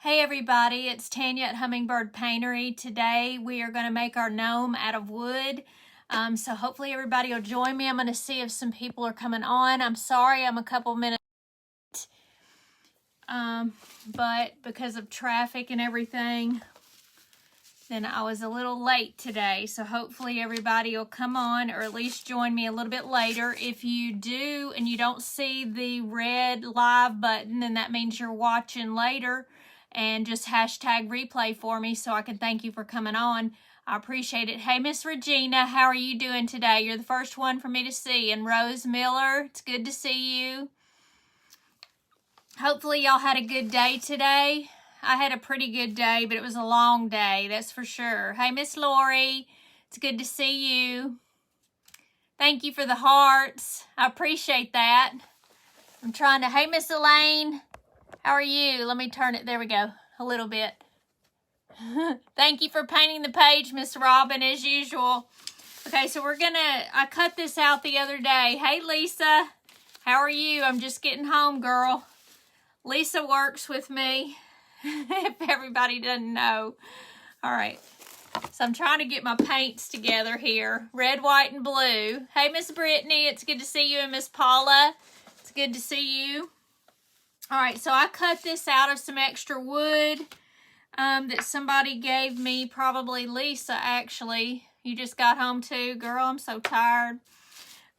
Hey everybody, it's Tanya at Hummingbird Paintery. Today we are going to make our gnome out of wood. So hopefully everybody will join me. I'm going to see if some people are coming on. I'm sorry I'm a couple minutes but because of traffic and everything, then I was a little late today. So hopefully everybody will come on or at least join me a little bit later. If you do and you don't see the red live button, then that means you're watching later. And just hashtag replay for me so I can thank you for coming on. I appreciate it. Hey, Miss Regina, how are you doing today? You're the first one for me to see. And Rose Miller, it's good to see you. Hopefully y'all had a good day today. I had a pretty good day, but it was a long day, that's for sure. Hey, Miss Lori, it's good to see you. Thank you for the hearts. I appreciate that. I'm trying to, hey, Miss Elaine. How are you? Let me turn it. There we go. A little bit. Thank you for painting the page, Miss Robin, as usual. Okay, so I cut this out the other day. Hey, Lisa. How are you? I'm just getting home, girl. Lisa works with me, if everybody doesn't know. All right. So I'm trying to get my paints together here. Red, white, and blue. Hey, Miss Brittany. It's good to see you. And Miss Paula. It's good to see you. All right, so I cut this out of some extra wood that somebody gave me, probably Lisa, actually. You just got home too, girl. I'm so tired.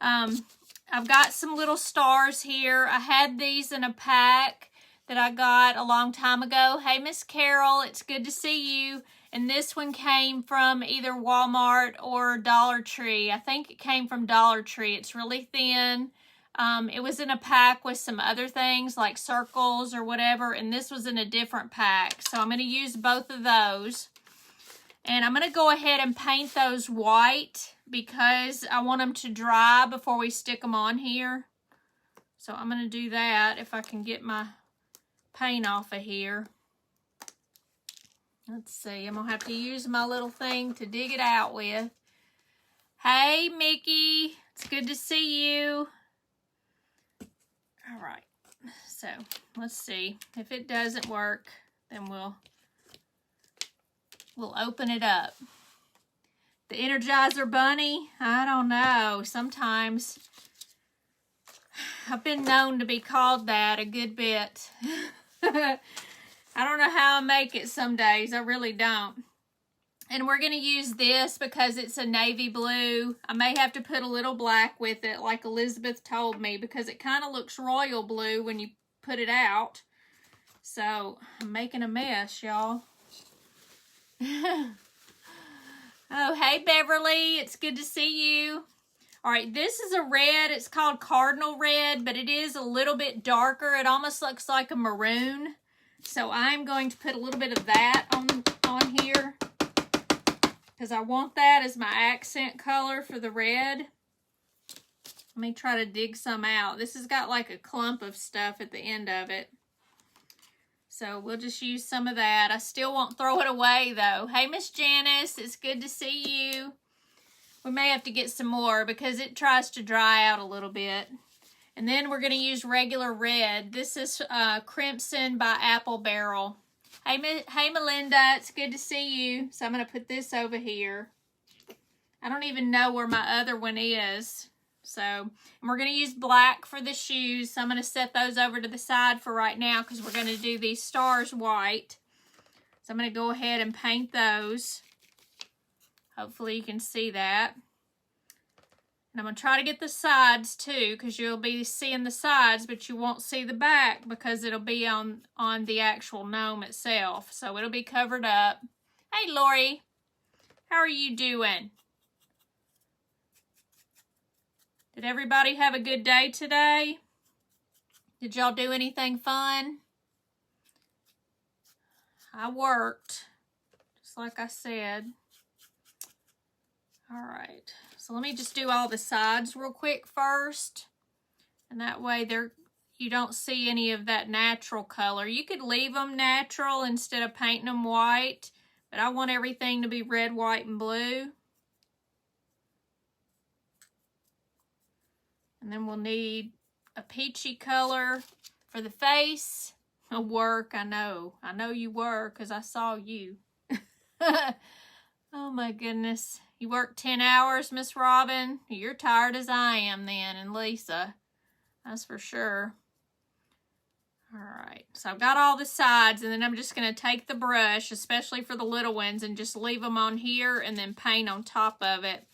I've got some little stars here. I had these in a pack that I got a long time ago. Hey, Miss Carol, it's good to see you. And this one came from either Walmart or Dollar Tree. I think it came from Dollar Tree. It's really thin. It was in a pack with some other things like circles or whatever, and this was in a different pack. So I'm going to use both of those. And I'm going to go ahead and paint those white because I want them to dry before we stick them on here. So I'm going to do that if I can get my paint off of here. Let's see, I'm going to have to use my little thing to dig it out with. Hey, Mickey, it's good to see you. All right, so let's see. If it doesn't work, then we'll open it up. The Energizer Bunny, I don't know. Sometimes I've been known to be called that a good bit. I don't know how I make it some days. I really don't. And we're going to use this because it's a navy blue. I may have to put a little black with it like Elizabeth told me because it kind of looks royal blue when you put it out. So I'm making a mess, y'all. Oh, hey, Beverly. It's good to see you. All right, this is a red. It's called Cardinal Red, but it is a little bit darker. It almost looks like a maroon. So I'm going to put a little bit of that on here, because I want that as my accent color for the red. Let me try to dig some out. This has got like a clump of stuff at the end of it. So we'll just use some of that. I still won't throw it away though. Hey, Miss Janice, it's good to see you. We may have to get some more because it tries to dry out a little bit. And then we're going to use regular red. This is Crimson by Apple Barrel. Hey, Melinda, it's good to see you. So I'm going to put this over here. I don't even know where my other one is. So, and we're going to use black for the shoes. So I'm going to set those over to the side for right now because we're going to do these stars white. So I'm going to go ahead and paint those. Hopefully you can see that. And I'm going to try to get the sides too, because you'll be seeing the sides, but you won't see the back because it'll be on the actual gnome itself. So it'll be covered up. Hey, Lori. How are you doing? Did everybody have a good day today? Did y'all do anything fun? I worked, just like I said. All right. So let me just do all the sides real quick first. And that way you don't see any of that natural color. You could leave them natural instead of painting them white. But I want everything to be red, white, and blue. And then we'll need a peachy color for the face. work, I know. I know you were, because I saw you. Oh my goodness. You worked 10 hours, Miss Robin? You're tired as I am then, and Lisa. That's for sure. Alright, so I've got all the sides, and then I'm just going to take the brush, especially for the little ones, and just leave them on here and then paint on top of it.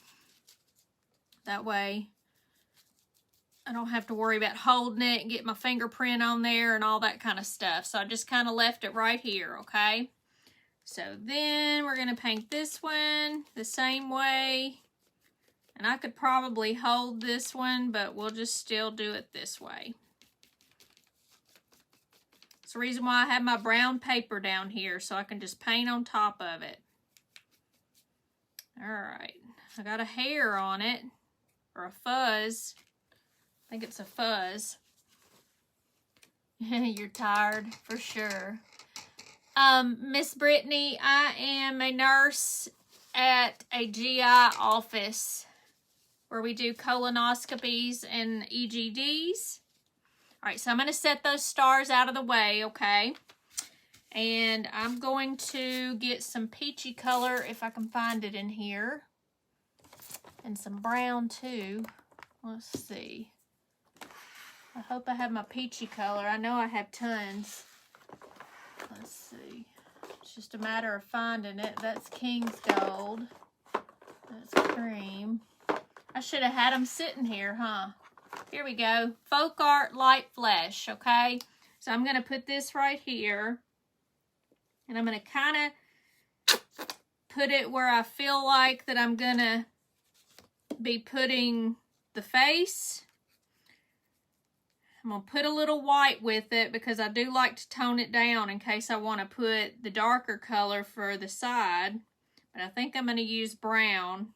That way I don't have to worry about holding it and get my fingerprint on there and all that kind of stuff. So I just kind of left it right here, okay? So then we're going to paint this one the same way. And I could probably hold this one, but we'll just still do it this way. That's the reason why I have my brown paper down here, so I can just paint on top of it. Alright, I got a hair on it, or a fuzz. I think it's a fuzz. You're tired, for sure. Miss Brittany, I am a nurse at a GI office where we do colonoscopies and EGDs. Alright, so I'm going to set those stars out of the way, okay? And I'm going to get some peachy color, if I can find it in here. And some brown, too. Let's see. I hope I have my peachy color. I know I have tons. Let's see. It's just a matter of finding it. That's King's Gold. That's cream. I should have had them sitting here, huh? Here we go. Folk Art Light Flesh, okay? So I'm going to put this right here. And I'm going to kind of put it where I feel like that I'm going to be putting the face. I'm going to put a little white with it because I do like to tone it down in case I want to put the darker color for the side. But I think I'm going to use brown.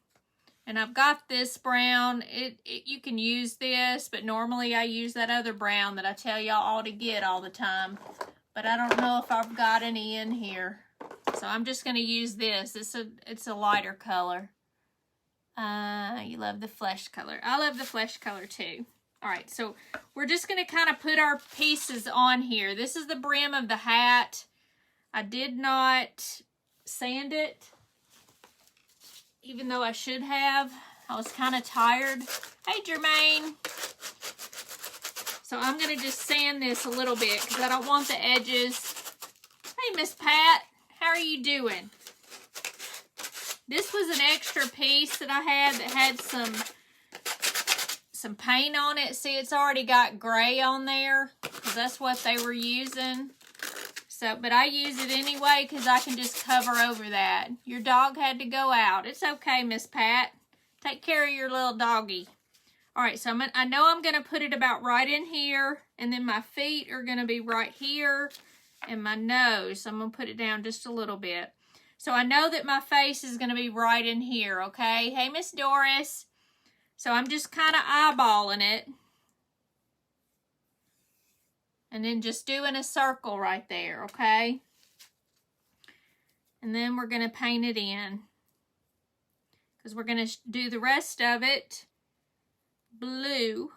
And I've got this brown. You can use this, but normally I use that other brown that I tell y'all all to get all the time. But I don't know if I've got any in here. So I'm just going to use this. It's a lighter color. You love the flesh color. I love the flesh color too. Alright, so we're just going to kind of put our pieces on here. This is the brim of the hat. I did not sand it, even though I should have. I was kind of tired. Hey, Jermaine. So I'm going to just sand this a little bit because I don't want the edges. Hey, Miss Pat. How are you doing? This was an extra piece that I had that had some paint on it. See, it's already got gray on there because that's what they were using. So, but I use it anyway because I can just cover over that. Your dog had to go out. It's okay, Miss Pat. Take care of your little doggy. All right, so I know I'm going to put it about right in here, and then my feet are going to be right here, and my nose, I'm going to put it down just a little bit. So I know that my face is going to be right in here, okay? Hey, Miss Doris. So I'm just kind of eyeballing it. And then just doing a circle right there, okay? And then we're going to paint it in. Because we're going to do the rest of it blue.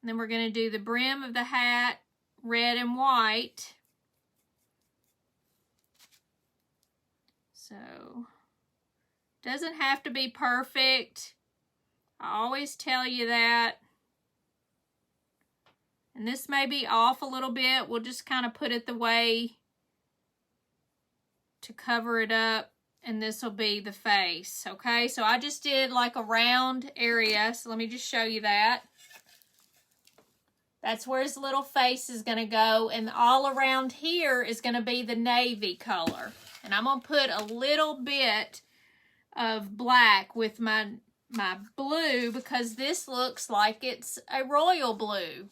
And then we're going to do the brim of the hat red and white. So, doesn't have to be perfect. I always tell you that. And this may be off a little bit. We'll just kind of put it the way to cover it up. And this will be the face. Okay, so I just did like a round area. So let me just show you that. That's where his little face is going to go. And all around here is going to be the navy color. And I'm going to put a little bit of black with my blue because this looks like it's a royal blue.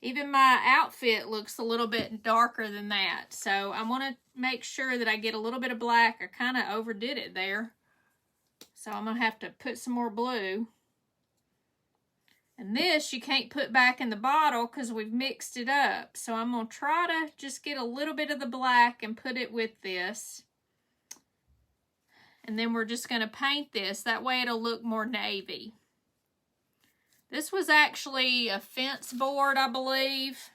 Even my outfit looks a little bit darker than that. So I want to make sure that I get a little bit of black. I kind of overdid it there. So I'm going to have to put some more blue. And this you can't put back in the bottle because we've mixed it up. So I'm going to try to just get a little bit of the black and put it with this. And then we're just going to paint this. That way it'll look more navy. This was actually a fence board, I believe,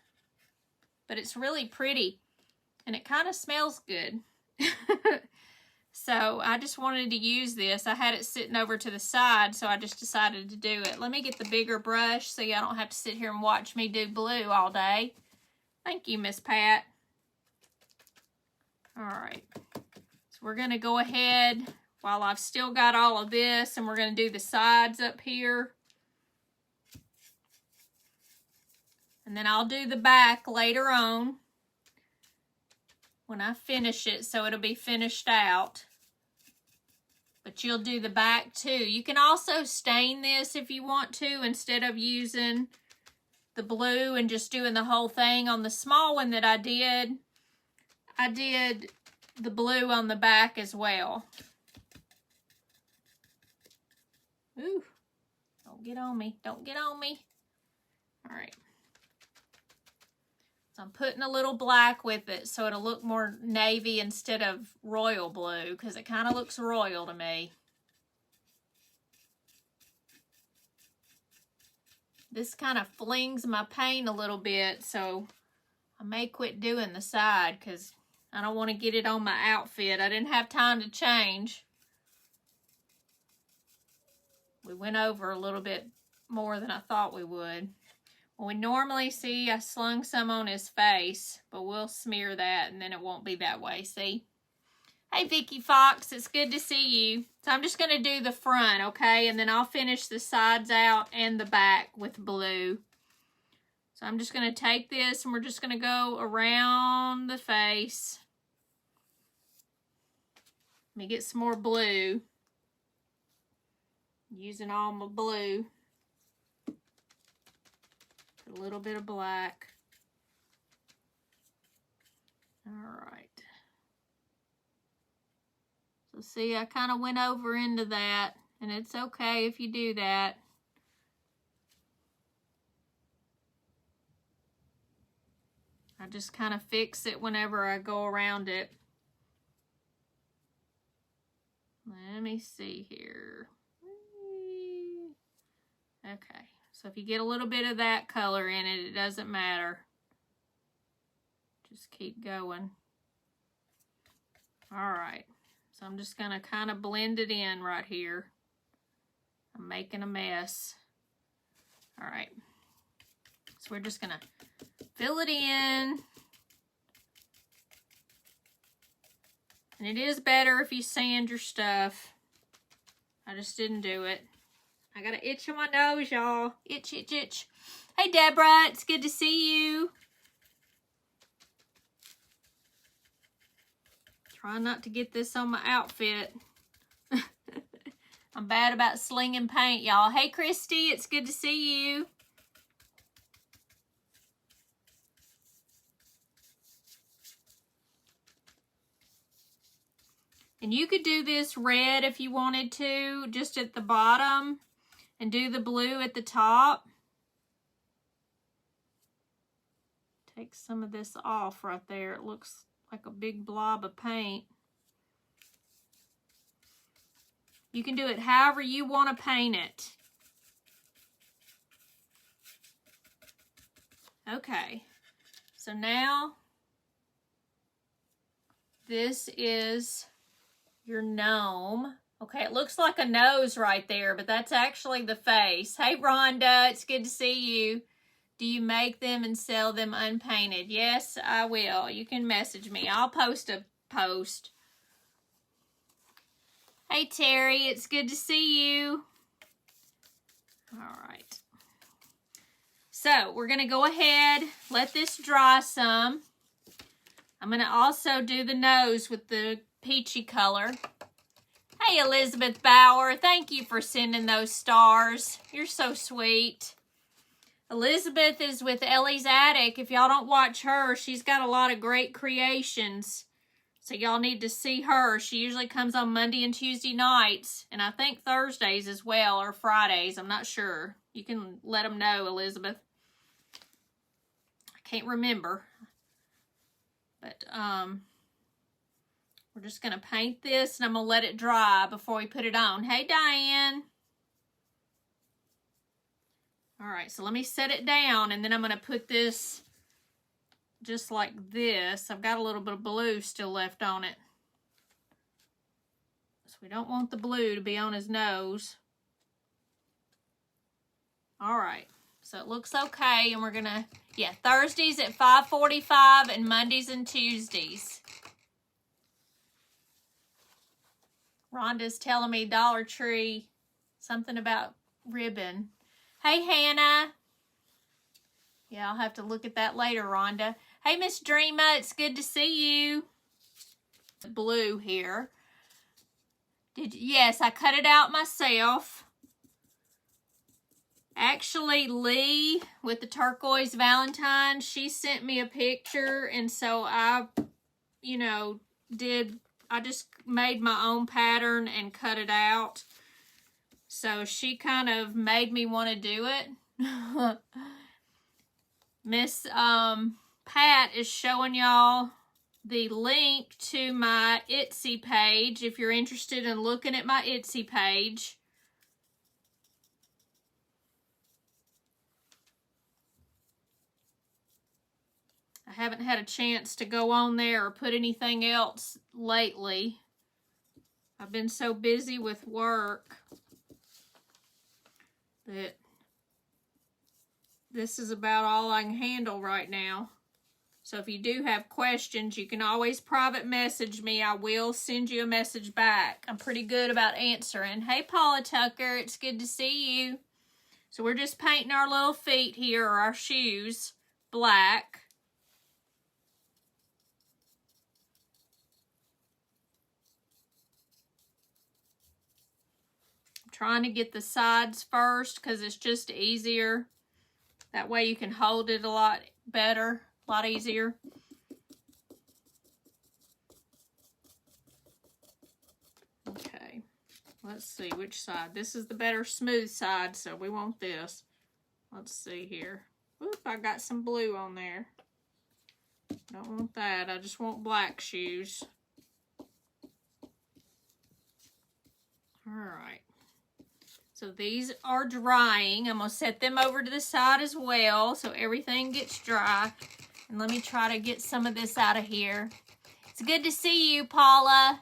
but it's really pretty and it kind of smells good. So I just wanted to use this. I had it sitting over to the side, so I just decided to do it. Let me get the bigger brush so y'all don't have to sit here and watch me do blue all day. Thank you, Miss Pat. All right. So we're going to go ahead while I've still got all of this, and we're going to do the sides up here. And then I'll do the back later on when I finish it, so it'll be finished out. But you'll do the back too. You can also stain this if you want to, instead of using the blue and just doing the whole thing. On the small one that I did the blue on the back as well. Ooh, don't get on me. Don't get on me. All right. So I'm putting a little black with it so it'll look more navy instead of royal blue, because it kind of looks royal to me. This kind of flings my paint a little bit, so I may quit doing the side because I don't want to get it on my outfit. I didn't have time to change. We went over a little bit more than I thought we would. Well, we normally see I slung some on his face, but we'll smear that and then it won't be that way, see? Hey, Vicky Fox, it's good to see you. So I'm just going to do the front, okay? And then I'll finish the sides out and the back with blue. So I'm just going to take this and we're just going to go around the face. Let me get some more blue. Using all my blue. A little bit of black. All right. So see, I kind of went over into that, and it's okay if you do that. I just kind of fix it whenever I go around it. Let me see here. Okay. So if you get a little bit of that color in it, it doesn't matter. Just keep going. All right. So I'm just going to kind of blend it in right here. I'm making a mess. All right. So we're just going to fill it in. And it is better if you sand your stuff. I just didn't do it. I got an itch on my nose, y'all. Itch, itch, itch. Hey, Deborah. It's good to see you. Try not to get this on my outfit. I'm bad about slinging paint, y'all. Hey, Christy. It's good to see you. And you could do this red if you wanted to, just at the bottom. And do the blue at the top. Take some of this off right there. It looks like a big blob of paint. You can do it however you want to paint it. Okay. So now, this is your gnome. Okay, it looks like a nose right there, but that's actually the face. Hey, Rhonda, it's good to see you. Do you make them and sell them unpainted? Yes, I will. You can message me. I'll post a post. Hey, Terry, it's good to see you. All right. So, we're going to go ahead, let this dry some. I'm going to also do the nose with the peachy color. Hey, Elizabeth Bauer, thank you for sending those stars. You're so sweet. Elizabeth is with Ellie's Attic. If y'all don't watch her, she's got a lot of great creations. So y'all need to see her. She usually comes on Monday and Tuesday nights. And I think Thursdays as well, or Fridays. I'm not sure. You can let them know, Elizabeth. I can't remember. But, we're just going to paint this, and I'm going to let it dry before we put it on. Hey, Diane. All right, so let me set it down, and then I'm going to put this just like this. I've got a little bit of blue still left on it. So we don't want the blue to be on his nose. All right, so it looks okay, and we're going to, yeah, Thursdays at 5:45 and Mondays and Tuesdays. Rhonda's telling me Dollar Tree, something about ribbon. Hey, Hannah. Yeah, I'll have to look at that later, Rhonda. Hey, Miss Dreama, it's good to see you. Blue here. Yes, I cut it out myself. Actually, Lee, with the turquoise Valentine, she sent me a picture, and so I, I just made my own pattern and cut it out. So she kind of made me want to do it. Miss Pat is showing y'all the link to my Etsy page if you're interested in looking at my Etsy page. I haven't had a chance to go on there or put anything else lately. I've been so busy with work that this is about all I can handle right now. So if you do have questions, you can always private message me. I will send you a message back. I'm pretty good about answering. Hey, Paula Tucker, it's good to see you. So we're just painting our little feet here, or our shoes, black. I'm trying to get the sides first because it's just easier. That way you can hold it a lot better, a lot easier. Okay, let's see which side. This is the better smooth side, so we want this. Let's see here. Oop, I got some blue on there. Don't want that. I just want black shoes. All right. So these are drying. I'm going to set them over to the side as well so everything gets dry. And let me try to get some of this out of here. It's good to see you, Paula.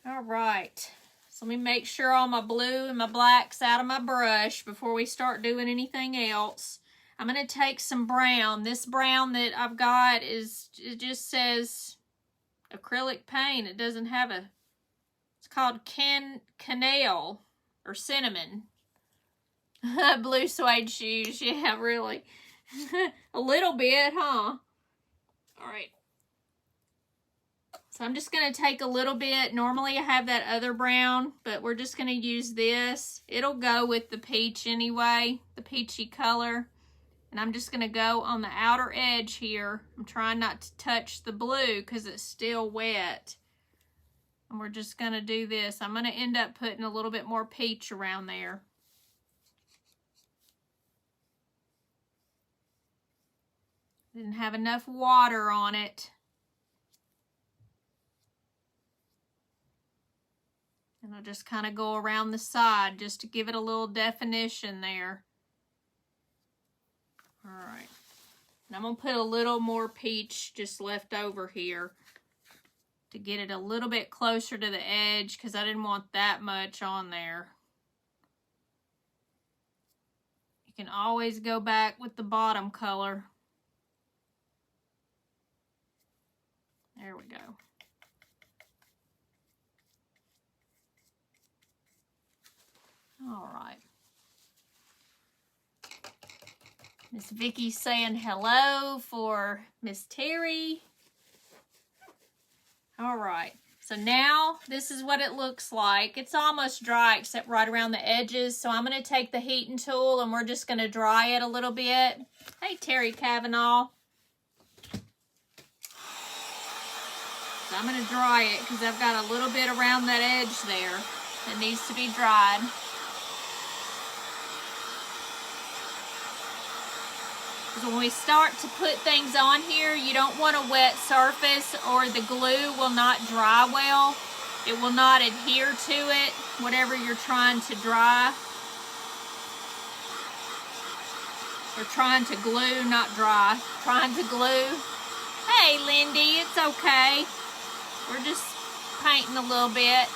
All right. So let me make sure all my blue and my black's out of my brush before we start doing anything else. I'm going to take some brown. This brown that I've got it just says acrylic paint. It doesn't have a... It's called cannelle or cinnamon. Blue suede shoes. Yeah, really. A little bit, huh? All right. So I'm just going to take a little bit. Normally I have that other brown, but we're just going to use this. It'll go with the peach anyway, the peachy color. And I'm just going to go on the outer edge here. I'm trying not to touch the blue because it's still wet. And we're just going to do this. I'm going to end up putting a little bit more peach around there. Didn't have enough water on it. And I'll just kind of go around the side just to give it a little definition there. All right. And I'm going to put a little more peach just left over here to get it a little bit closer to the edge because I didn't want that much on there. You can always go back with the bottom color. There we go. All right. Miss Vicki saying hello for Miss Terry. All right, so now this is what it looks like. It's almost dry except right around the edges. So I'm going to take the heating tool and we're just going to dry it a little bit. Hey, Terry Kavanaugh. So I'm going to dry it because I've got a little bit around that edge there that needs to be dried. So when we start to put things on here, you don't want a wet surface or the glue will not dry well. It will not adhere to it, whatever you're trying to dry. We're trying to glue, not dry. Trying to glue. Hey, Lindy, it's okay. We're just painting a little bit.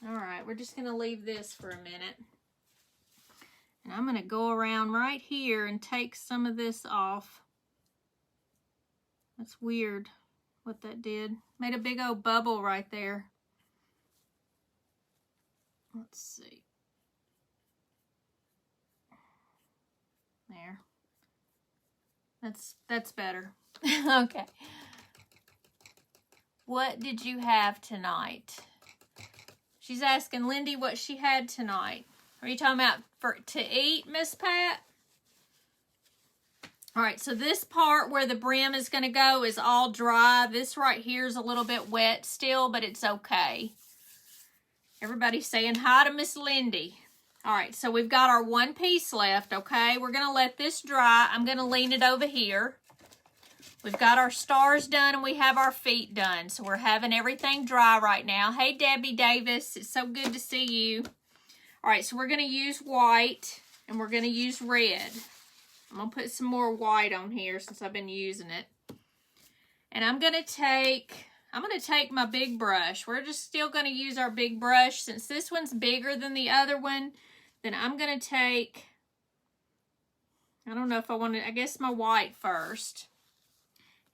All right, we're just going to leave this for a minute. And I'm going to go around right here and take some of this off. That's weird what that did. Made a big old bubble right there. Let's see. There. That's better. Okay. What did you have tonight? She's asking Lindy what she had tonight. Are you talking about to eat, Miss Pat? All right, so this part where the brim is going to go is all dry. This right here is a little bit wet still, but it's okay. Everybody's saying hi to Miss Lindy. All right, so we've got our one piece left, okay? We're going to let this dry. I'm going to lean it over here. We've got our stars done and we have our feet done. So we're having everything dry right now. Hey, Debbie Davis. It's so good to see you. All right, so we're going to use white and we're going to use red. I'm going to put some more white on here since I've been using it. And I'm going to take my big brush. We're just still going to use our big brush. Since this one's bigger than the other one, then I'm going to take, I don't know if I want to, I guess my white first.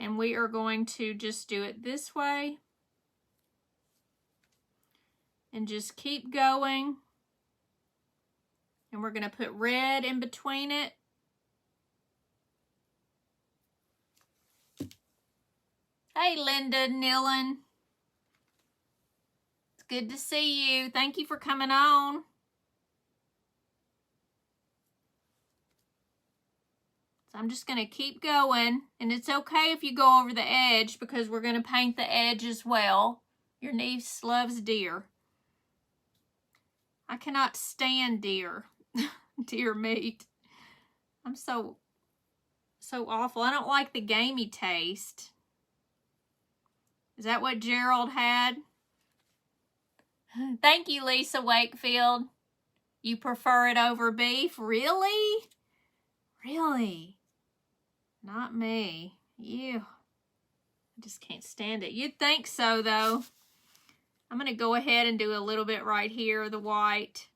And we are going to just do it this way. And just keep going. And we're going to put red in between it. Hey, Linda Nillen. It's good to see you. Thank you for coming on. So I'm just going to keep going. And it's okay if you go over the edge because we're going to paint the edge as well. Your niece loves deer. I cannot stand deer. Deer meat. I'm so awful. I don't like the gamey taste. Is that what Gerald had? Thank you, Lisa Wakefield. You prefer it over beef? Really? Really? Not me. Ew. I just can't stand it. You'd think so, though. I'm going to go ahead and do a little bit right here, the white.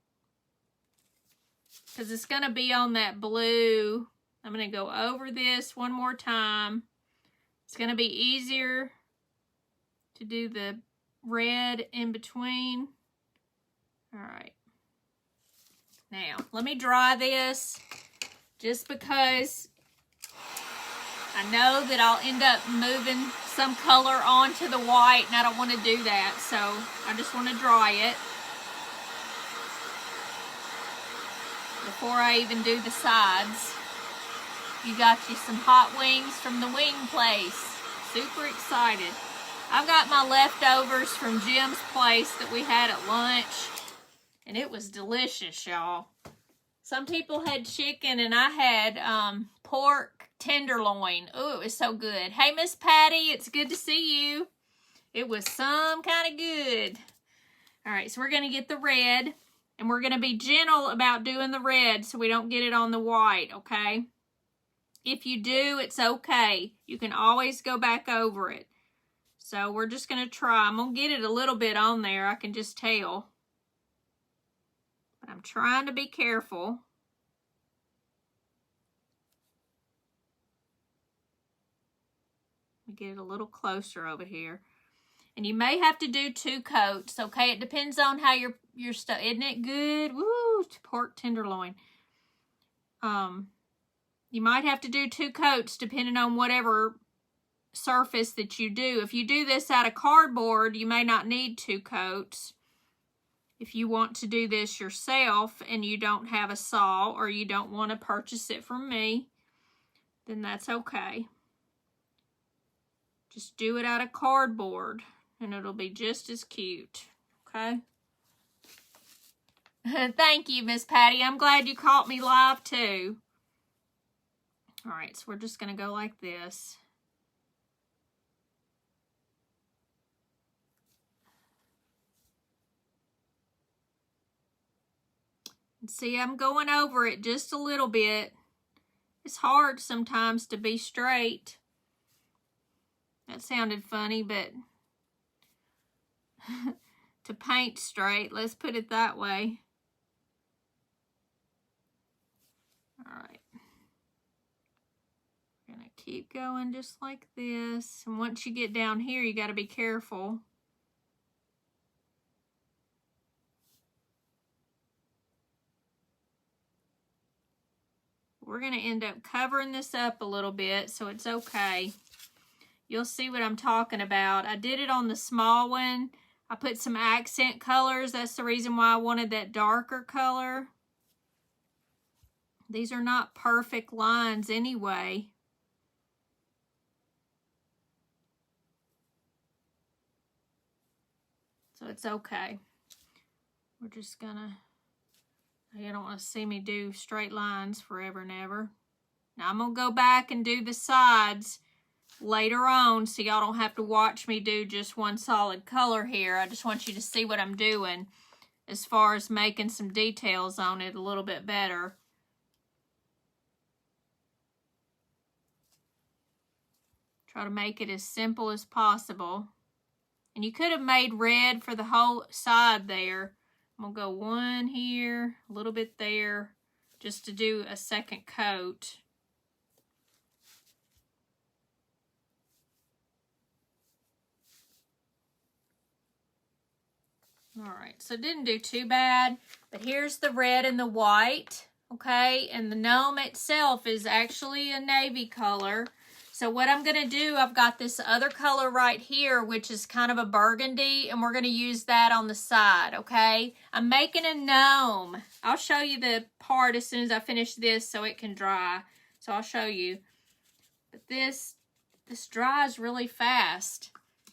Because it's going to be on that blue. I'm going to go over this one more time. It's going to be easier to do the red in between. All right. Now, let me dry this just because I know that I'll end up moving some color onto the white and I don't want to do that. So I just want to dry it before I even do the sides. You got you some hot wings from the wing place. Super excited. I've got my leftovers from Jim's place that we had at lunch. And it was delicious, y'all. Some people had chicken and I had pork tenderloin. Oh, it was so good. Hey, Miss Patty, it's good to see you. It was some kind of good. All right, so we're going to get the red. And we're going to be gentle about doing the red so we don't get it on the white, okay? If you do, it's okay. You can always go back over it. So we're just going to try. I'm going to get it a little bit on there. I can just tell. But I'm trying to be careful. Let me get it a little closer over here. And you may have to do 2 coats, okay? It depends on how your stuff. Isn't it good? Woo! Pork tenderloin. You might have to do 2 coats depending on whatever surface that you do. If you do this out of cardboard, you may not need 2 coats. If you want to do this yourself and you don't have a saw or you don't want to purchase it from me, then that's okay. Just do it out of cardboard and it'll be just as cute, okay? Thank you, Miss Patty. I'm glad you caught me live too. All right, so we're just going to go like this. See, I'm going over it just a little bit. It's hard sometimes to be straight. That sounded funny, but to paint straight, let's put it that way. All right. We're gonna keep going just like this. And once you get down here, you gotta be careful. We're gonna end up covering this up a little bit, so it's okay. You'll see what I'm talking about. I did it on the small one. I put some accent colors. That's the reason why I wanted that darker color. These are not perfect lines anyway. So it's okay. We're just gonna, you don't want to see me do straight lines forever and ever. Now I'm gonna go back and do the sides later on, so y'all don't have to watch me do just one solid color here. I just want you to see what I'm doing as far as making some details on it a little bit better. Try to make it as simple as possible. And you could have made red for the whole side there. I'm gonna go one here, a little bit there, just to do a second coat. All right, so it didn't do too bad, but here's the red and the white, okay? And the gnome itself is actually a navy color. So what I'm gonna do, I've got this other color right here, which is kind of a burgundy, and we're gonna use that on the side, okay? I'm making a gnome. I'll show you the part as soon as I finish this so it can dry. So I'll show you. But this dries really fast.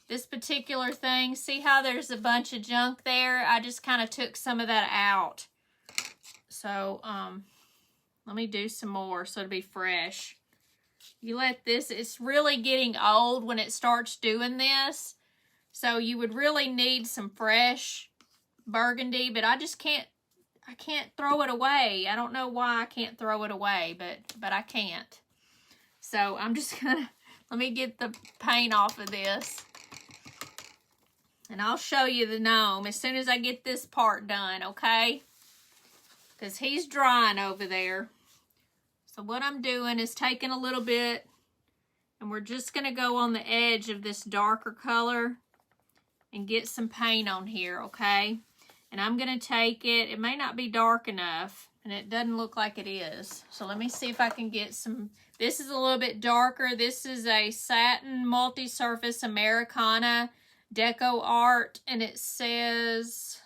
This particular thing, see how there's a bunch of junk there? I just kind of took some of that out. So, let me do some more so it'll be fresh. You let this, it's really getting old when it starts doing this. So you would really need some fresh burgundy, but I just can't, I can't throw it away. I don't know why I can't throw it away, but I can't. So I'm just gonna, let me get the paint off of this. And I'll show you the gnome as soon as I get this part done, okay? Because he's drying over there. So what I'm doing is taking a little bit, and we're just going to go on the edge of this darker color and get some paint on here, okay? And I'm going to take it. It may not be dark enough, and it doesn't look like it is. So let me see if I can get some. This is a little bit darker. This is a satin multi-surface Americana Deco Art, and it says,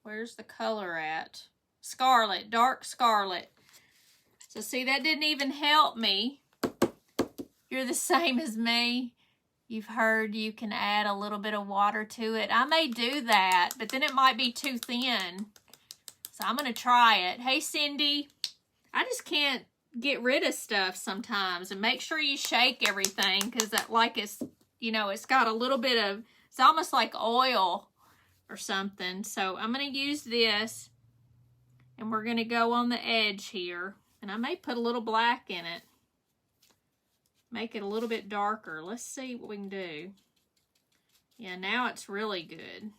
where's the color at? Scarlet, dark scarlet. So see, that didn't even help me. You're the same as me. You've heard you can add a little bit of water to it. I may do that, but then it might be too thin. So I'm going to try it. Hey, Cindy. I just can't get rid of stuff sometimes. And make sure you shake everything, because that, like, it's, you know, it's got a little bit of, it's almost like oil or something. So I'm going to use this, and we're going to go on the edge here. And I may put a little black in it. Make it a little bit darker. Let's see what we can do. Yeah, now it's really good.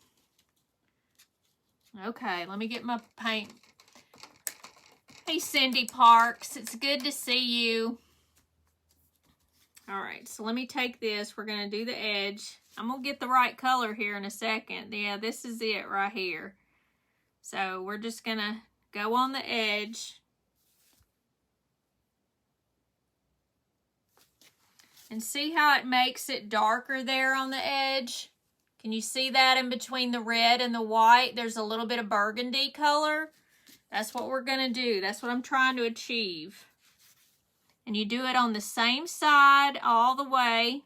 Okay, let me get my paint. Hey, Cindy Parks. It's good to see you. All right, so let me take this. We're going to do the edge. I'm going to get the right color here in a second. Yeah, this is it right here. So we're just going to go on the edge. And see how it makes it darker there on the edge? Can you see that in between the red and the white? There's a little bit of burgundy color. That's what we're going to do. That's what I'm trying to achieve. And you do it on the same side all the way.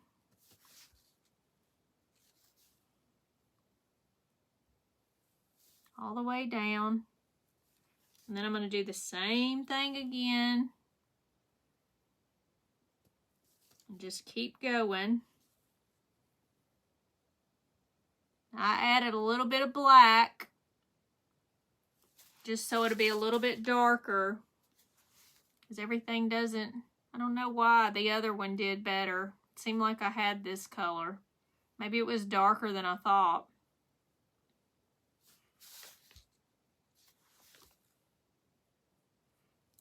All the way down. And then I'm going to do the same thing again. And just keep going. I added a little bit of black just so it'll be a little bit darker. Because everything doesn't, I don't know why the other one did better. It seemed like I had this color. Maybe it was darker than I thought.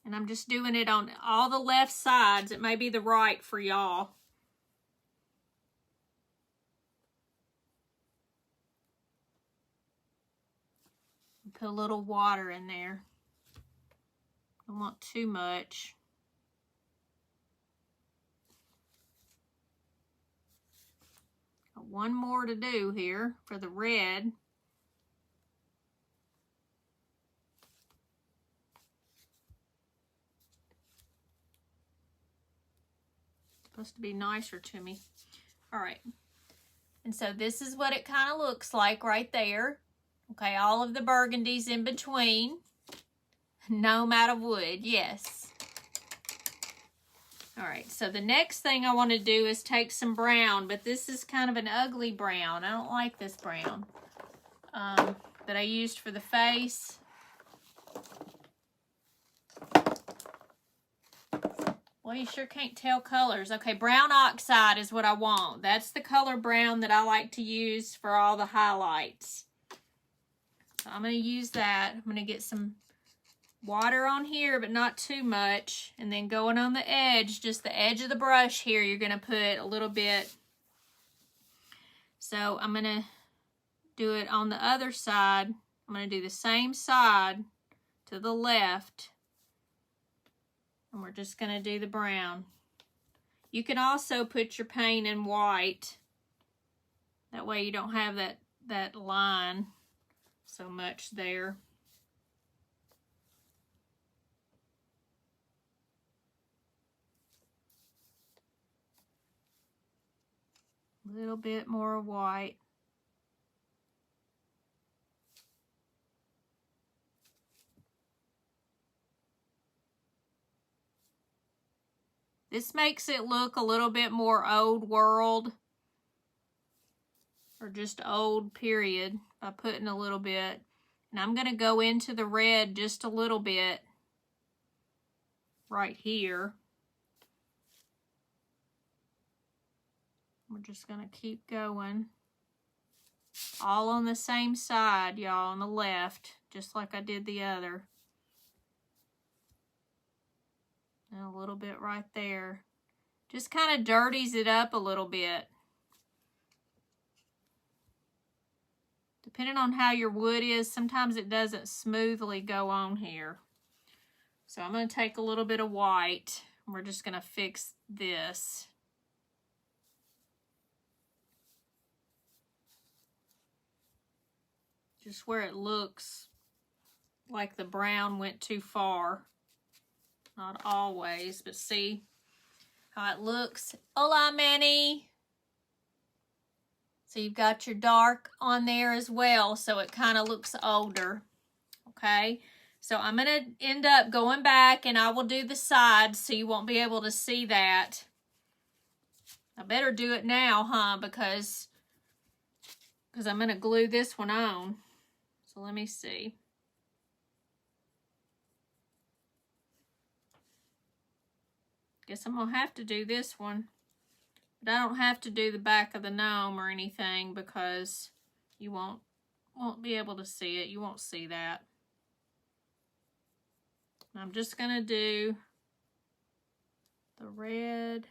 And I'm just doing it on all the left sides. It may be the right for y'all. Put a little water in there. Don't want too much. Got one more to do here for the red. Supposed to be nicer to me. All right. And so this is what it kind of looks like right there. Okay, all of the burgundies in between. Gnome out of wood, yes. All right, so the next thing I want to do is take some brown, but this is kind of an ugly brown. I don't like this brown that I used for the face. Well, you sure can't tell colors. Okay, brown oxide is what I want. That's the color brown that I like to use for all the highlights. So I'm going to use that. I'm going to get some water on here, but not too much. And then going on the edge, just the edge of the brush here, you're going to put a little bit. So I'm going to do it on the other side. I'm going to do the same side to the left. And we're just going to do the brown. You can also put your paint in white. That way you don't have that line so much there. A little bit more white. This makes it look a little bit more old world, or just old period, by putting a little bit. And I'm going to go into the red just a little bit right here. We're just going to keep going. All on the same side, y'all, on the left, just like I did the other. And a little bit right there. Just kind of dirties it up a little bit. Depending on how your wood is, sometimes it doesn't smoothly go on here. So I'm going to take a little bit of white. And we're just going to fix this. Just where it looks like the brown went too far. Not always, but see how it looks. Hola, Manny. So you've got your dark on there as well, so it kind of looks older. Okay, so I'm going to end up going back and I will do the sides so you won't be able to see that. I better do it now, huh? Because I'm going to glue this one on. So let me see. Guess I'm going to have to do this one. But I don't have to do the back of the gnome or anything because you won't be able to see it. You won't see that. I'm just going to do the red.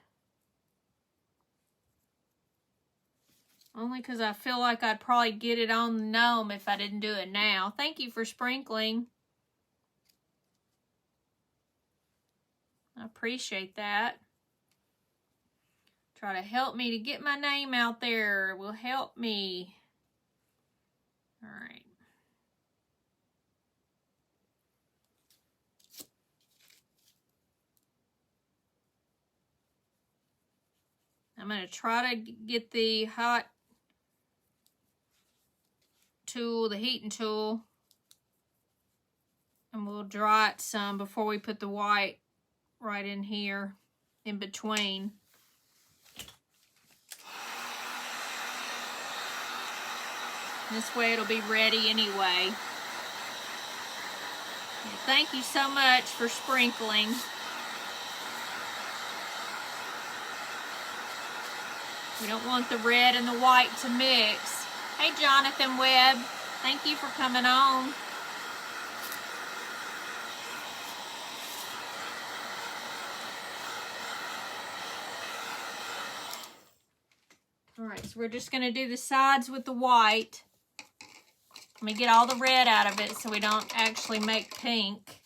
Only because I feel like I'd probably get it on the gnome if I didn't do it now. Thank you for sprinkling. I appreciate that. Try to help me to get my name out there. Will help me. All right. I'm going to try to get the hot tool, the heating tool, and we'll dry it some before we put the white right in here in between. This way it'll be ready anyway. Thank you so much for sprinkling. We don't want the red and the white to mix. Hey, Jonathan Webb, thank you for coming on. All right, so we're just gonna do the sides with the white. Let me get all the red out of it so we don't actually make pink.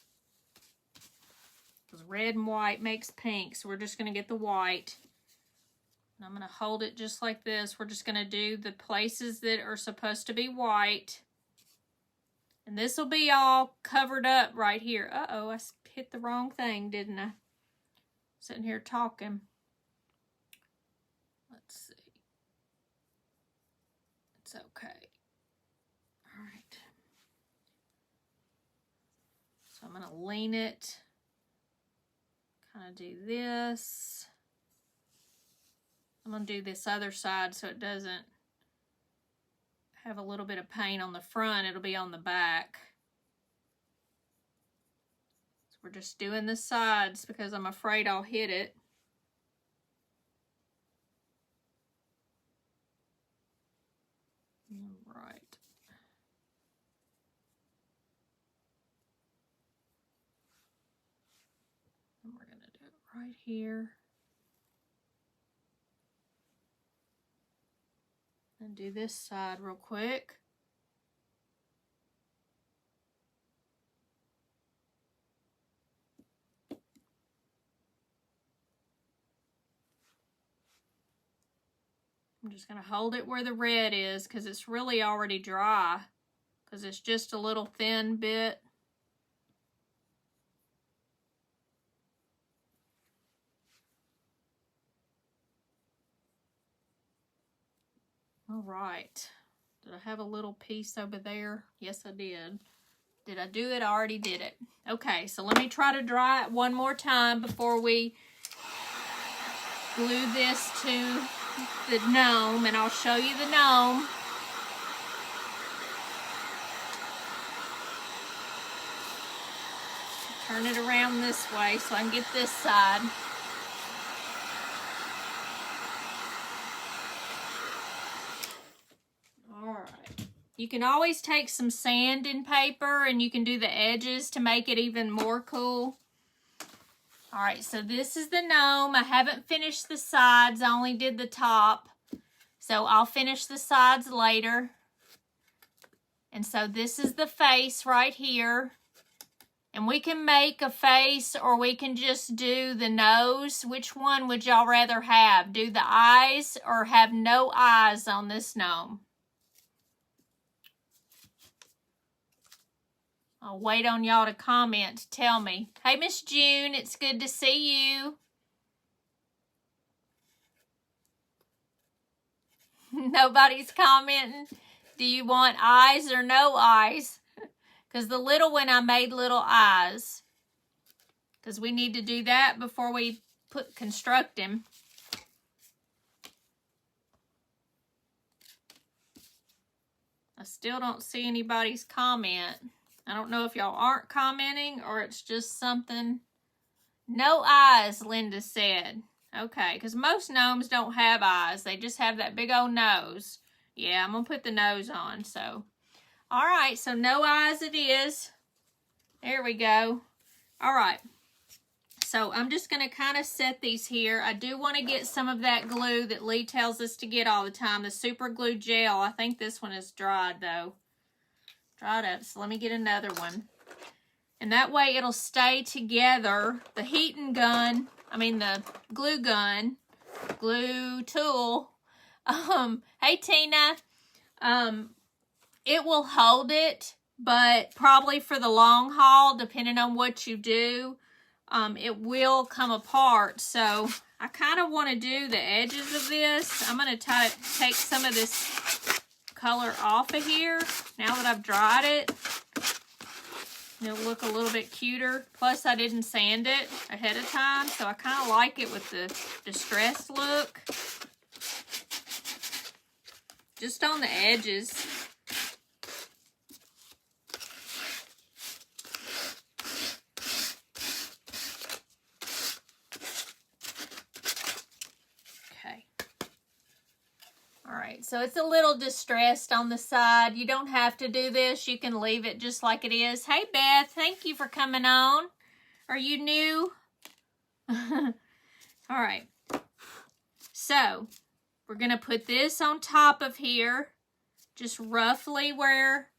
Because red and white makes pink, so we're just gonna get the white. And I'm gonna hold it just like this. We're just gonna do the places that are supposed to be white. And this will be all covered up right here. Uh-oh, I hit the wrong thing, didn't I? Sitting here talking. Let's see. It's okay. All right. So I'm gonna lean it. Kind of do this. I'm gonna do this other side so it doesn't have a little bit of paint on the front. It'll be on the back. So we're just doing the sides because I'm afraid I'll hit it. All right. And we're gonna do it right here. And do this side real quick. I'm just going to hold it where the red is because it's really already dry because it's just a little thin bit. All right. Did I have a little piece over there? Yes, I did. Did I do it? I already did it. Okay, so let me try to dry it one more time before we glue this to the gnome, and I'll show you the gnome. Turn it around this way so I can get this side. Alright. You can always take some sanding paper and you can do the edges to make it even more cool. Alright, so this is the gnome. I haven't finished the sides. I only did the top. So I'll finish the sides later. And so this is the face right here. And we can make a face or we can just do the nose. Which one would y'all rather have? Do the eyes or have no eyes on this gnome? I'll wait on y'all to comment to tell me. Hey, Miss June, it's good to see you. Nobody's commenting. Do you want eyes or no eyes? Because the little one, I made little eyes. Because we need to do that before we construct him. I still don't see anybody's comment. I don't know if y'all aren't commenting or it's just something. No eyes, Linda said. Okay, because most gnomes don't have eyes. They just have that big old nose. Yeah, I'm going to put the nose on. So, all right, so no eyes it is. There we go. All right. So I'm just going to kind of set these here. I do want to get some of that glue that Lee tells us to get all the time. The super glue gel. I think this one is dried though. Dried up. So let me get another one. And that way it'll stay together. The heating gun, the glue gun, glue tool. Hey Tina. It will hold it, but probably for the long haul, depending on what you do, it will come apart. So I kind of want to do the edges of this. I'm going to take some of this color off of here now that I've dried it. It'll look a little bit cuter. Plus, I didn't sand it ahead of time, so I kind of like it with the distressed look. Just on the edges. so it's a little distressed on the side. You don't have to do this. You can leave it just like it is. Hey, Beth, thank you for coming on. Are you new? All right. So we're going to put this on top of here, just roughly where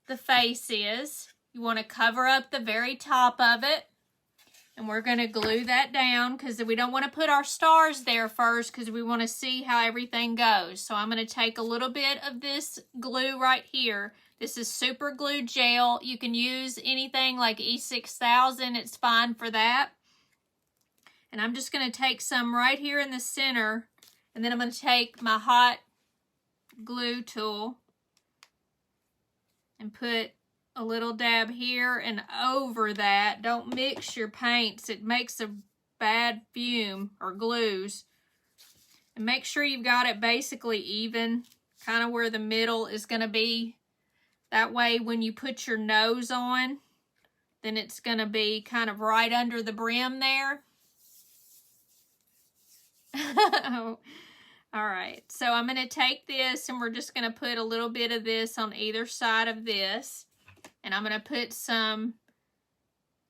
the face is. You want to cover up the very top of it. And we're going to glue that down because we don't want to put our stars there first because we want to see how everything goes. So I'm going to take a little bit of this glue right here. This is super glue gel. You can use anything like E6000. It's fine for that. And I'm just going to take some right here in the center. And then I'm going to take my hot glue tool and put a little dab here and over that. Don't mix your paints. It makes a bad fume or glues. And make sure you've got it basically even, kind of where the middle is going to be. That way when you put your nose on, then it's going to be kind of right under the brim there. All right, so I'm going to take this and we're just going to put a little bit of this on either side of this. And I'm going to put some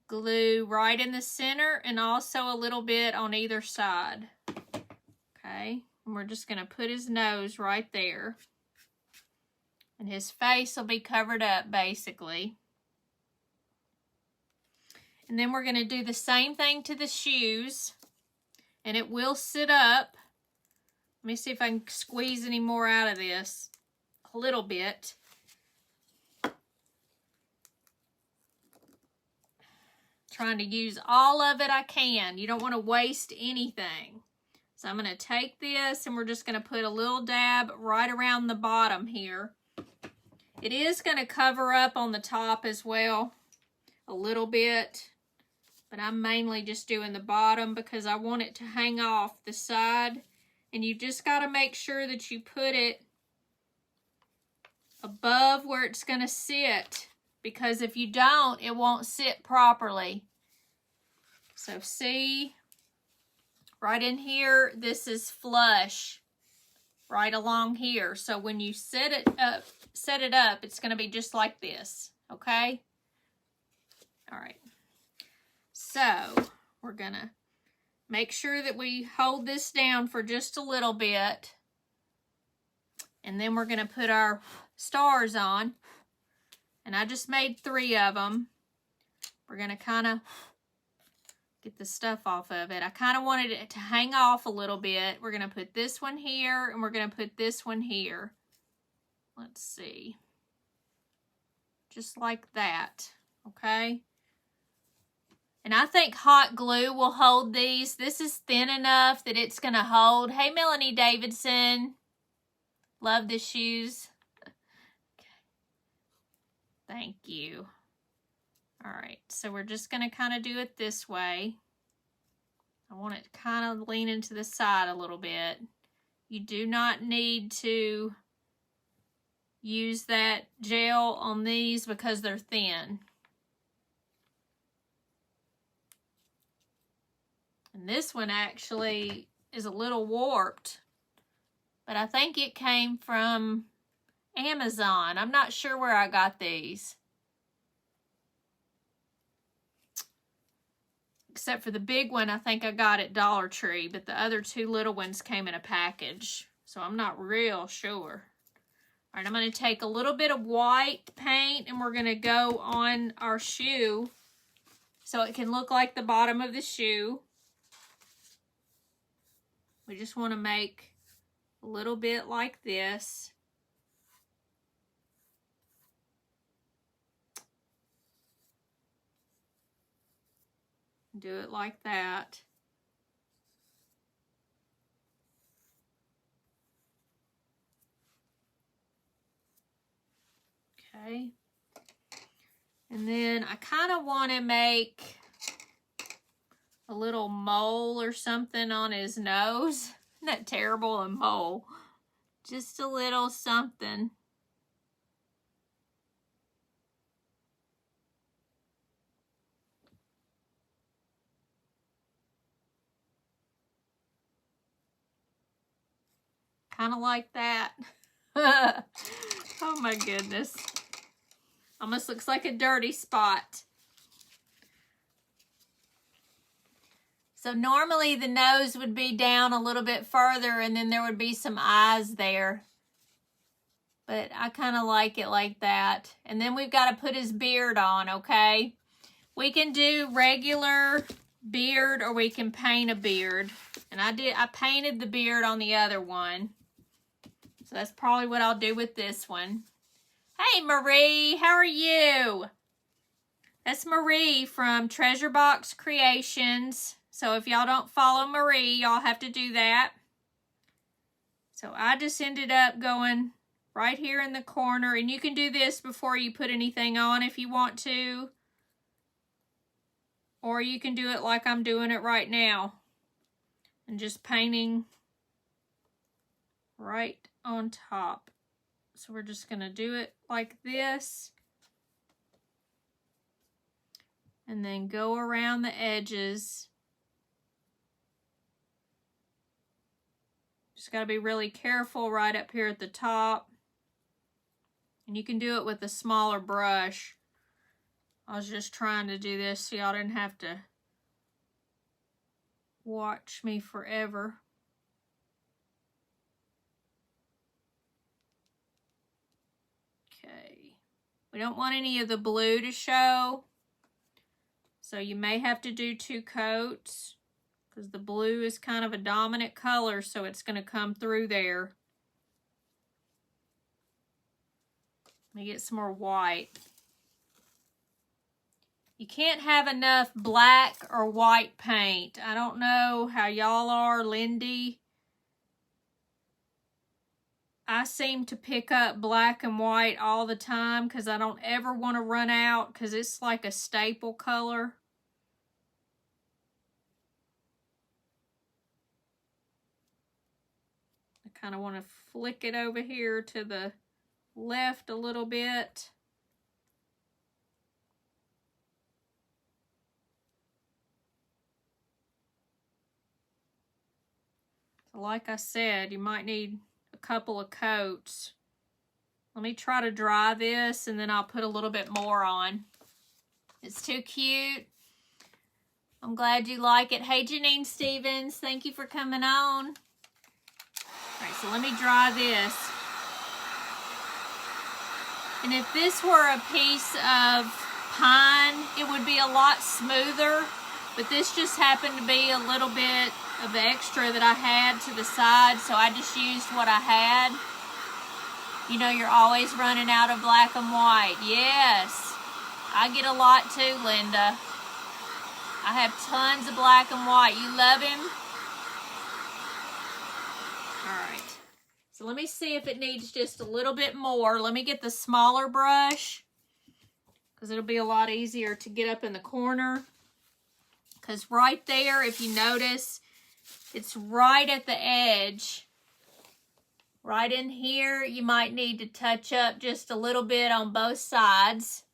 glue right in the center and also a little bit on either side. Okay, and we're just going to put his nose right there. And his face will be covered up basically. And then we're going to do the same thing to the shoes. And it will sit up. Let me see if I can squeeze any more out of this. A little bit. Trying to use all of it I can. You don't want to waste anything. So I'm going to take this and we're just going to put a little dab right around the bottom here. It is going to cover up on the top as well a little bit. But I'm mainly just doing the bottom because I want it to hang off the side. And you just got to make sure that you put it above where it's going to sit. Because if you don't, it won't sit properly. So see, right in here, this is flush right along here. So when you set it up, it's going to be just like this, okay? All right. So we're going to make sure that we hold this down for just a little bit. And then we're going to put our stars on. And I just made 3 of them. We're going to kind of get the stuff off of it. I kind of wanted it to hang off a little bit. We're going to put this one here and we're going to put this one here. Let's see. Just like that. Okay. And I think hot glue will hold these. This is thin enough that it's going to hold. Hey, Melanie Davidson. Love the shoes. Thank you. All right, so we're just going to kind of do it this way. I want it to kind of lean into the side a little bit. You do not need to use that gel on these because they're thin. And this one actually is a little warped, but I think it came from Amazon. I'm not sure where I got these. Except for the big one, I think I got at Dollar Tree, but the other 2 little ones came in a package. So I'm not real sure. All right, I'm going to take a little bit of white paint and we're going to go on our shoe so it can look like the bottom of the shoe. We just want to make a little bit like this. Do it like that. Okay. And then I kind of want to make a little mole or something on his nose. Isn't that terrible, a mole? Just a little something. kind of like that. Oh my goodness. Almost looks like a dirty spot. So normally the nose would be down a little bit further and then there would be some eyes there. But I kind of like it like that. And then we've got to put his beard on, okay? We can do regular beard or we can paint a beard. And I painted the beard on the other one. So that's probably what I'll do with this one. Hey Marie, how are you? That's Marie from Treasure Box Creations. So if y'all don't follow Marie, y'all have to do that. So I just ended up going right here in the corner. And you can do this before you put anything on if you want to. Or you can do it like I'm doing it right now. And just painting right on top. So we're just going to do it like this. And then go around the edges. Just got to be really careful right up here at the top. And you can do it with a smaller brush. I was just trying to do this so y'all didn't have to watch me forever. Okay. We don't want any of the blue to show. So you may have to do 2 coats. Because the blue is kind of a dominant color, so it's going to come through there. Let me get some more white. You can't have enough black or white paint. I don't know how y'all are, Lindy. I seem to pick up black and white all the time because I don't ever want to run out because it's like a staple color. Kind of want to flick it over here to the left a little bit. So like I said, you might need a couple of coats. Let me try to dry this and then I'll put a little bit more on. It's too cute. I'm glad you like it. Hey Janine Stevens, thank you for coming on. Alright, so let me dry this. And if this were a piece of pine, it would be a lot smoother. But this just happened to be a little bit of extra that I had to the side, so I just used what I had. You know, you're always running out of black and white. Yes, I get a lot too, Linda. I have tons of black and white. You love him? Alright, so let me see if it needs just a little bit more. Let me get the smaller brush because it'll be a lot easier to get up in the corner. Because right there, if you notice, it's right at the edge. Right in here, you might need to touch up just a little bit on both sides.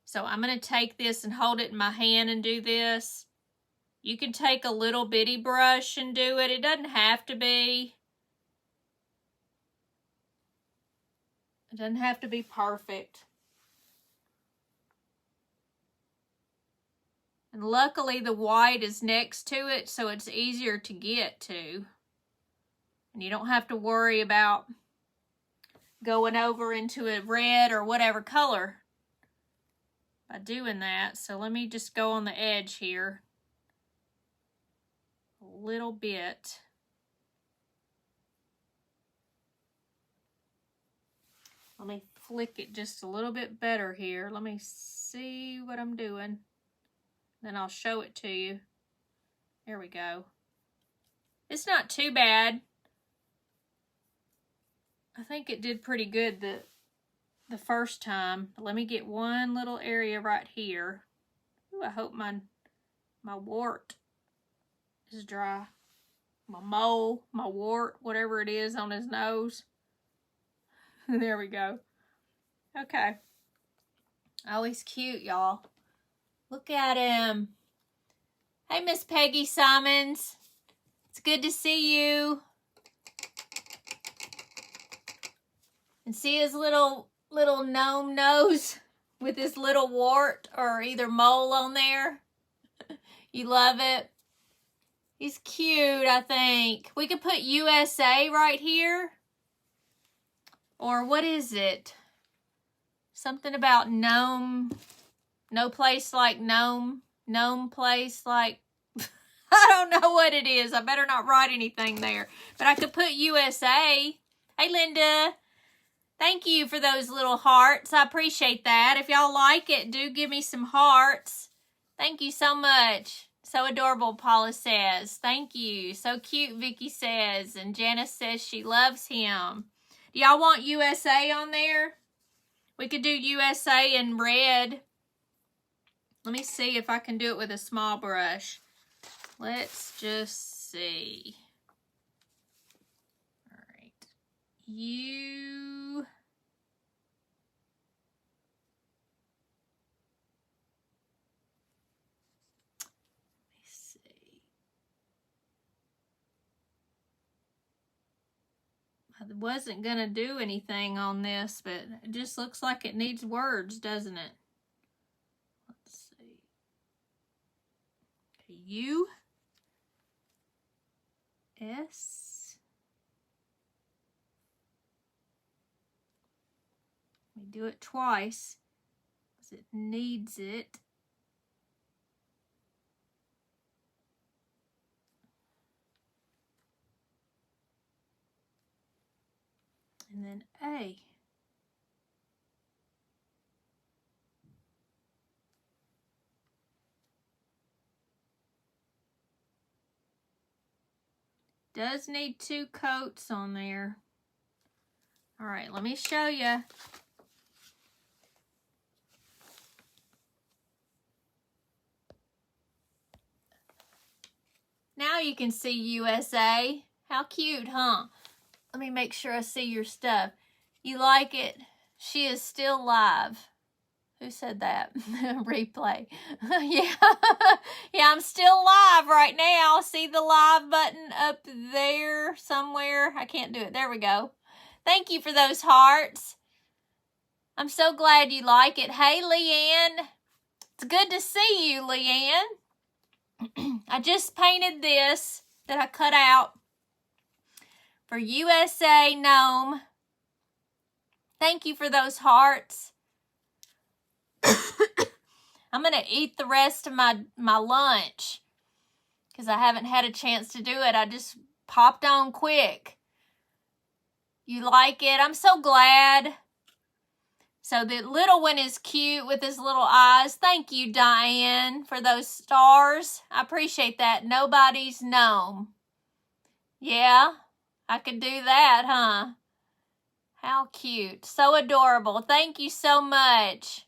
So I'm going to take this and hold it in my hand and do this. You can take a little bitty brush and do it. It doesn't have to be. It doesn't have to be perfect. And luckily the white is next to it, so it's easier to get to. And you don't have to worry about going over into a red or whatever color by doing that. So let me just go on the edge here a little bit. Let me flick it just a little bit better here. Let me see what I'm doing. Then I'll show it to you. There we go. It's not too bad. I think it did pretty good the first time. But let me get one little area right here. Ooh, I hope my wart is dry. My mole, my wart, whatever it is on his nose. There we go. Okay. Oh, he's cute, y'all. Look at him. Hey, Miss Peggy Simons. It's good to see you. And see his little gnome nose with his little wart or either mole on there? You love it? He's cute, I think. We could put USA right here. Or what is it? Something about gnome. No place like gnome. Gnome place like... I don't know what it is. I better not write anything there. But I could put USA. Hey, Linda. Thank you for those little hearts. I appreciate that. If y'all like it, do give me some hearts. Thank you so much. So adorable, Paula says. Thank you. So cute, Vicky says. And Janice says she loves him. Do y'all want USA on there? We could do USA in red. Let me see if I can do it with a small brush. Let's just see. All right. You... I wasn't going to do anything on this, but it just looks like it needs words, doesn't it? Let's see. Okay, U, S. We do it twice because it needs it. And then A. Does need 2 coats on there. All right, let me show you. Now you can see USA. How cute, huh? Let me make sure I see your stuff. You like it? She is still live. Who said that? Replay. Yeah. Yeah, I'm still live right now. See the live button up there somewhere? I can't do it. There we go. Thank you for those hearts. I'm so glad you like it. Hey, Leanne. It's good to see you, Leanne. I just painted this that I cut out for USA Gnome. Thank you for those hearts. I'm going to eat the rest of my lunch because I haven't had a chance to do it. I just popped on quick. You like it? I'm so glad. So the little one is cute with his little eyes. Thank you, Diane, for those stars. I appreciate that. Nobody's gnome. Yeah, I could do that, huh? How cute. So adorable. Thank you so much.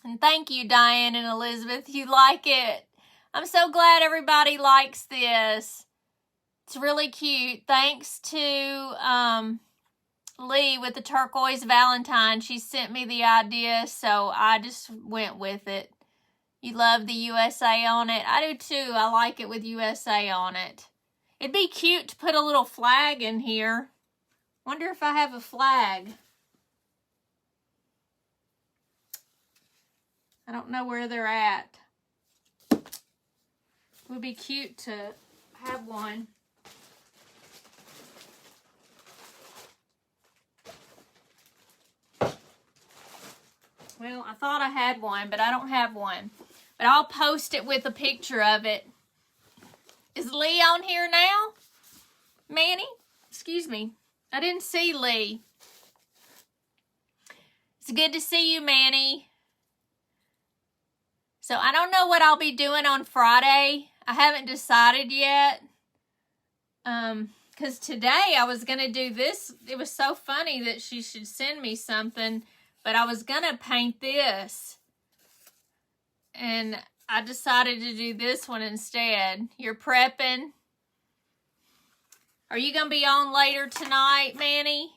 And thank you, Diane and Elizabeth. You like it. I'm so glad everybody likes this. It's really cute. Thanks to Lee with the turquoise Valentine. She sent me the idea, so I just went with it. You love the USA on it? I do too. I like it with USA on it. It'd be cute to put a little flag in here. Wonder if I have a flag. I don't know where they're at. It would be cute to have one. Well, I thought I had one, but I don't have one. But I'll post it with a picture of it. Is Lee on here now? Manny? Excuse me. I didn't see Lee. It's good to see you, Manny. So I don't know what I'll be doing on Friday. I haven't decided yet. Because today I was going to do this. It was so funny that she should send me something. But I was going to paint this. And I decided to do this one instead. You're prepping. Are you going to be on later tonight, Manny?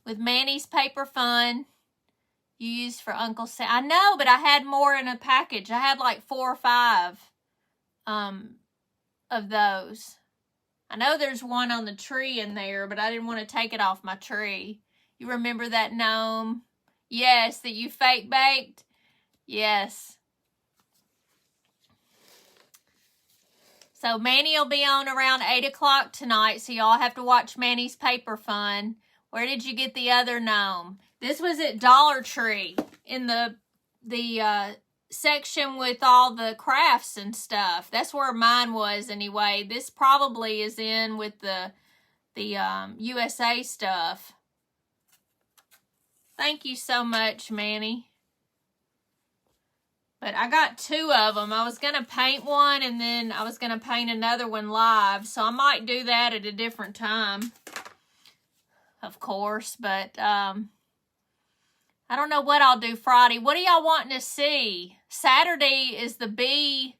With Manny's Paper Fun. You used for Uncle Sam. I know, but I had more in a package. I had like 4 or 5 of those. I know there's one on the tree in there, but I didn't want to take it off my tree. You remember that gnome? Yes, that you fake baked? Yes. So Manny will be on around 8 o'clock tonight, so y'all have to watch Manny's Paper Fun. Where did you get the other gnome? This was at Dollar Tree in the section with all the crafts and stuff. That's where mine was anyway. This probably is in with the USA stuff. Thank you so much, Manny. But I got 2 of them. I was going to paint one and then I was going to paint another one live. So I might do that at a different time, of course. But I don't know what I'll do Friday. What are y'all wanting to see? Saturday is the bee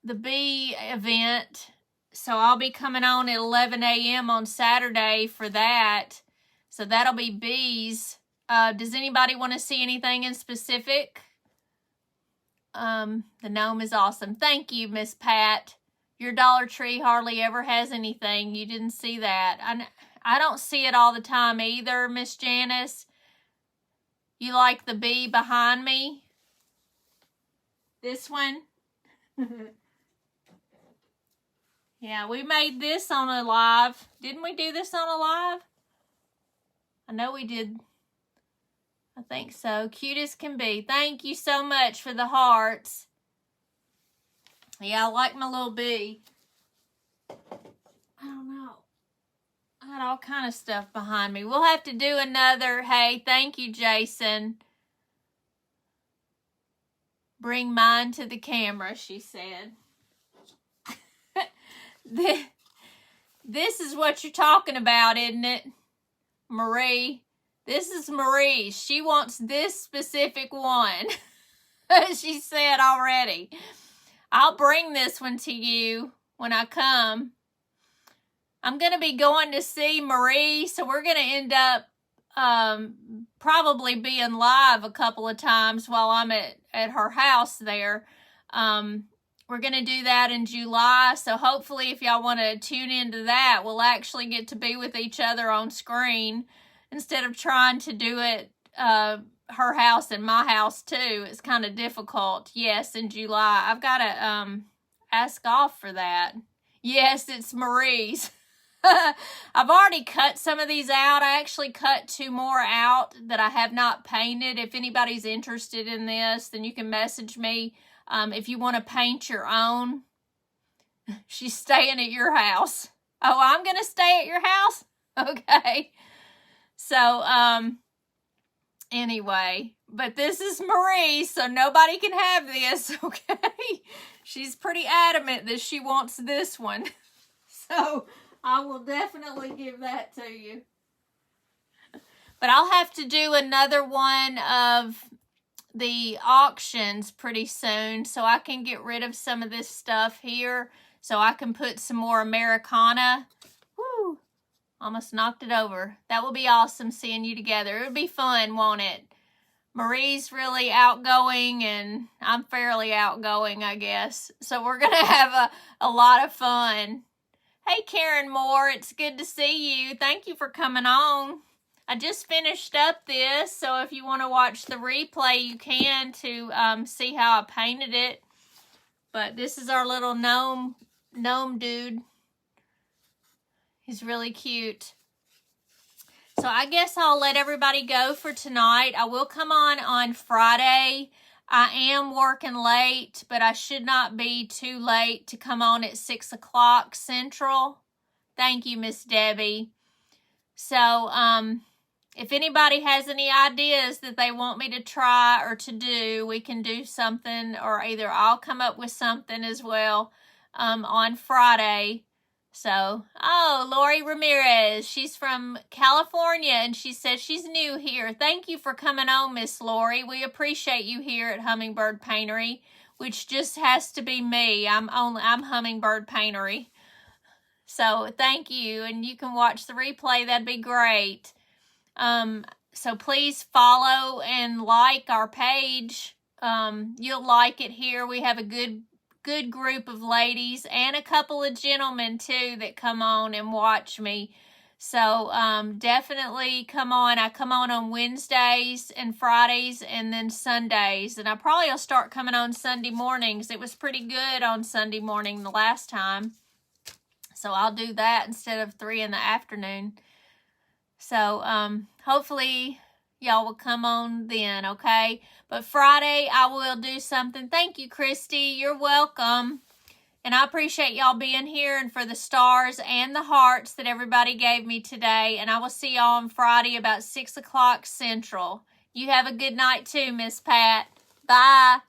event. So I'll be coming on at 11 a.m. on Saturday for that. So that'll be bees. Does anybody want to see anything in specific? The gnome is awesome. Thank you, Miss Pat. Your Dollar Tree hardly ever has anything. You didn't see that. I don't see it all the time either, Miss Janice. You like the bee behind me? This one? Yeah, we made this on a live. Didn't we do this on a live? I know we did. I think so. Cute as can be. Thank you so much for the hearts. Yeah, I like my little bee. I don't know. I got all kind of stuff behind me. We'll have to do another. Hey, thank you, Jason. Bring mine to the camera, she said. This is what you're talking about, isn't it, Marie? This is Marie. She wants this specific one. She said already. I'll bring this one to you when I come. I'm going to be going to see Marie, so we're going to end up probably being live a couple of times while I'm at her house there. We're going to do that in July, so hopefully if y'all want to tune into that, we'll actually get to be with each other on screen instead of trying to do it her house and my house too. It's kind of difficult. Yes, in July. I've got to ask off for that. Yes, it's Marie's. I've already cut some of these out. I actually cut 2 more out that I have not painted. If anybody's interested in this, then you can message me. If you want to paint your own. She's staying at your house. Oh, I'm going to stay at your house? Okay. So, anyway, but this is Marie, so nobody can have this, okay? She's pretty adamant that she wants this one. So, I will definitely give that to you. But I'll have to do another one of the auctions pretty soon so I can get rid of some of this stuff here so I can put some more Americana. Woo! Almost knocked it over. That will be awesome seeing you together. It would be fun, won't it? Marie's really outgoing and I'm fairly outgoing, I guess. So we're going to have a lot of fun. Hey, Karen Moore, it's good to see you. Thank you for coming on. I just finished up this, so if you want to watch the replay, you can to see how I painted it. But this is our little gnome dude. He's really cute. So I guess I'll let everybody go for tonight. I will come on Friday. I am working late, but I should not be too late to come on at 6 o'clock Central. Thank you, Miss Debbie. So, if anybody has any ideas that they want me to try or to do, we can do something, or either I'll come up with something as well on Friday. So, oh, Lori Ramirez, she's from California, and she says she's new here. Thank you for coming on, Miss Lori. We appreciate you here at Hummingbird Paintery, which just has to be me. I'm Hummingbird Paintery. So, thank you, and you can watch the replay. That'd be great. So please follow and like our page. You'll like it here. We have a good good group of ladies and a couple of gentlemen too that come on and watch me. So definitely come on. I come on Wednesdays and Fridays and then Sundays. And I probably will start coming on Sunday mornings. It was pretty good on Sunday morning the last time. So I'll do that instead of 3 in the afternoon. So hopefully y'all will come on then, okay? But Friday I will do something. Thank you, Christy. You're welcome. And I appreciate y'all being here and for the stars and the hearts that everybody gave me today. And I will see y'all on Friday about 6 o'clock Central. You have a good night too, Miss Pat. Bye.